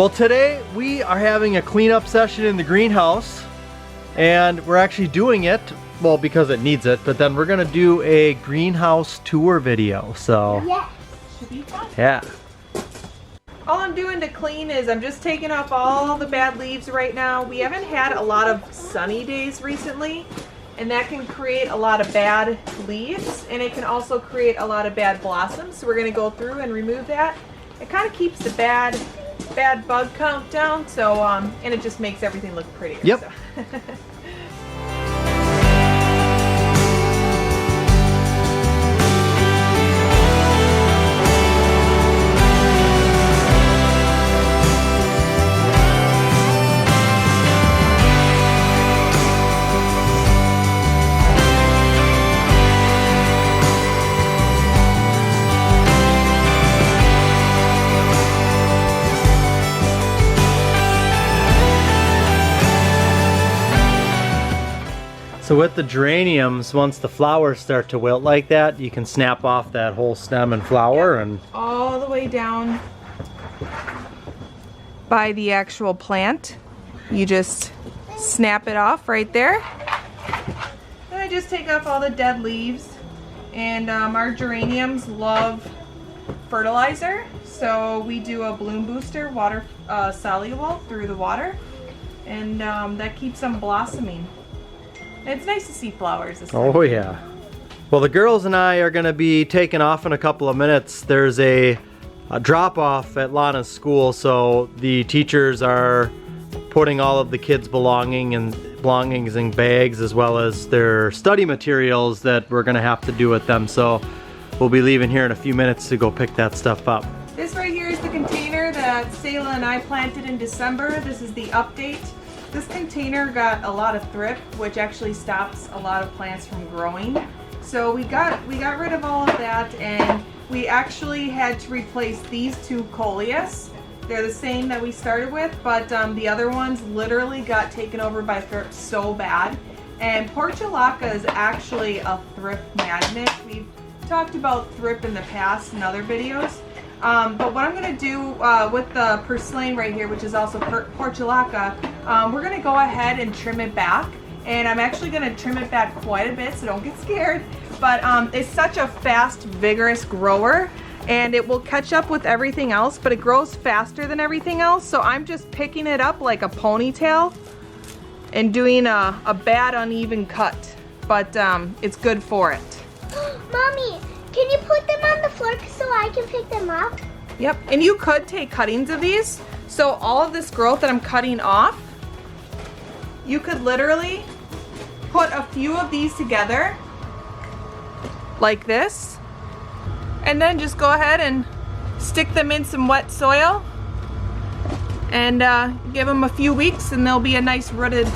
Well, today we are having a cleanup session in the greenhouse, and we're actually doing it, well, because it needs it, but then we're gonna do a greenhouse tour video, so. Yes. Should be fun. Yeah. All I'm doing to clean is I'm just taking off all the bad leaves right now. We haven't had a lot of sunny days recently, and that can create a lot of bad leaves, and it can also create a lot of bad blossoms. So we're gonna go through and remove that. It kind of keeps the bad bug count down, so and it just makes everything look prettier. Yep. So. So with the geraniums, once the flowers start to wilt like that, you can snap off that whole stem and flower, and all the way down by the actual plant. You just snap it off right there. And I just take off all the dead leaves. And our geraniums love fertilizer, so we do a bloom booster, water soluble through the water, and that keeps them blossoming. It's nice to see flowers this time. oh yeah. Well, the girls and I are gonna be taking off in a couple of minutes. There's a drop-off at Lana's school, so the teachers are putting all of the kids' belongings in bags, as well as their study materials that we're gonna have to do with them. So we'll be leaving here in a few minutes to go pick that stuff up. This right here is the container that Sayla and I planted in December. This is the update. This container got a lot of thrift, which actually stops a lot of plants from growing. So we got rid of all of that, and we actually had to replace these two coleus. They're the same that we started with, but the other ones literally got taken over by thrift so bad. And portulaca is actually a thrift magnet. We've talked about thrift in the past in other videos. But what I'm going to do with the purslane right here, which is also portulaca, we're going to go ahead and trim it back. And I'm actually going to trim it back quite a bit, so don't get scared. But it's such a fast, vigorous grower, and it will catch up with everything else, but it grows faster than everything else. So I'm just picking it up like a ponytail and doing a bad, uneven cut. But it's good for it. Mommy, can you put them on the floor so I can pick them up? Yep, and you could take cuttings of these. So all of this growth that I'm cutting off, you could literally put a few of these together like this, and then just go ahead and stick them in some wet soil and give them a few weeks, and they'll be a nice rooted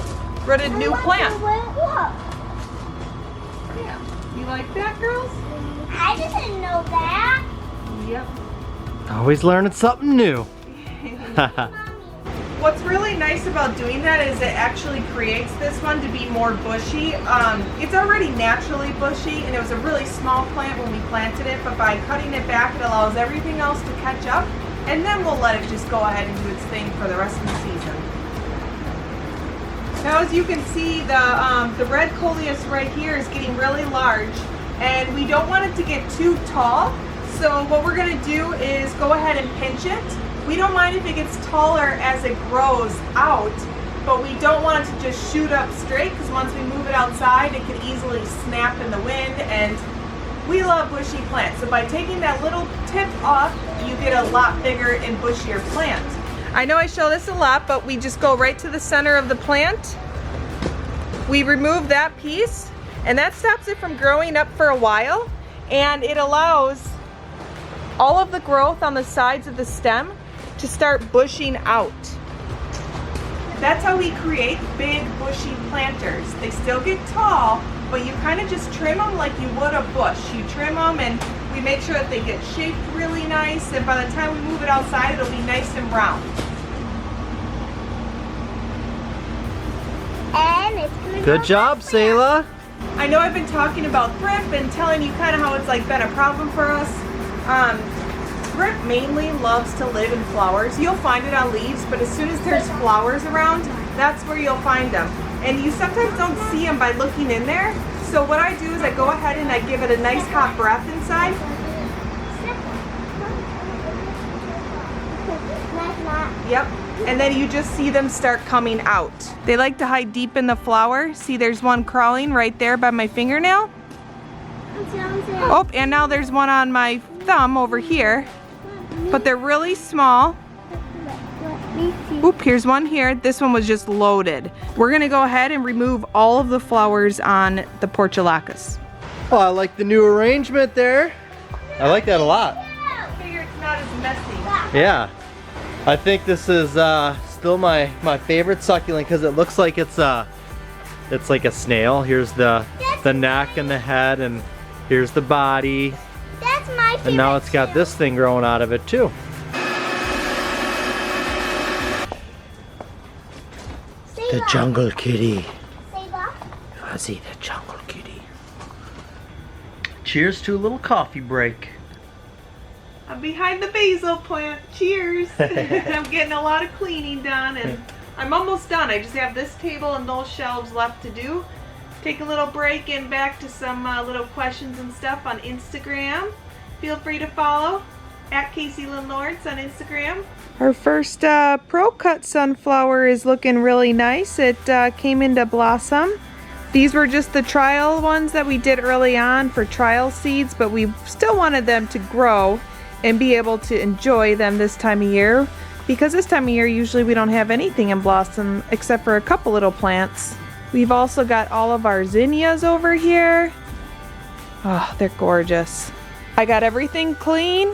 new plant. Yeah, you like that, girls? I didn't know that. Yep. Always learning something new. What's really nice about doing that is it actually creates this one to be more bushy. It's already naturally bushy, and it was a really small plant when we planted it, but by cutting it back, it allows everything else to catch up, and then we'll let it just go ahead and do its thing for the rest of the season. Now, as you can see, the red coleus right here is getting really large, and we don't want it to get too tall. So what we're going to do is go ahead and pinch it. We don't mind if it gets taller as it grows out, but we don't want it to just shoot up straight, because once we move it outside, it can easily snap in the wind, and we love bushy plants. So by taking that little tip off, you get a lot bigger and bushier plant. I know I show this a lot, but we just go right to the center of the plant. We remove that piece, and that stops it from growing up for a while, and it allows all of the growth on the sides of the stem to start bushing out. That's how we create big bushy planters. They still get tall, but you kind of just trim them like you would a bush. You trim them, and we make sure that they get shaped really nice, and by the time we move it outside, it'll be nice and round. And it's gonna Good go job, that way. Sayla. I know I've been talking about thrift and telling you kind of how it's like been a problem for us. Shrimp mainly loves to live in flowers. You'll find it on leaves, but as soon as there's flowers around, that's where you'll find them. And you sometimes don't see them by looking in there. So what I do is I go ahead and I give it a nice hot breath inside. Yep. And then you just see them start coming out. They like to hide deep in the flower. See, there's one crawling right there by my fingernail. Oh, and now there's one on my thumb over here. But they're really small. Oop, here's one here. This one was just loaded. We're gonna go ahead and remove all of the flowers on the portulacas. Oh, I like the new arrangement there. I like that a lot. I figure it's not as messy. Yeah. I think this is still my favorite succulent because it looks like it's like a snail. Here's the neck and the head, and here's the body. That's my favorite. And now it's got this thing growing out of it too. The jungle kitty. Fuzzy, the jungle kitty. Cheers to a little coffee break. I'm behind the basil plant. Cheers. I'm getting a lot of cleaning done and I'm almost done. I just have this table and those shelves left to do. Take a little break and back to some little questions and stuff on Instagram. Feel free to follow at Casey Lynn Lawrence on Instagram. Our first Pro Cut sunflower is looking really nice. It came into blossom. These were just the trial ones that we did early on for trial seeds, but we still wanted them to grow and be able to enjoy them this time of year, because this time of year usually we don't have anything in blossom except for a couple little plants. We've also got all of our zinnias over here. Oh, they're gorgeous. I got everything clean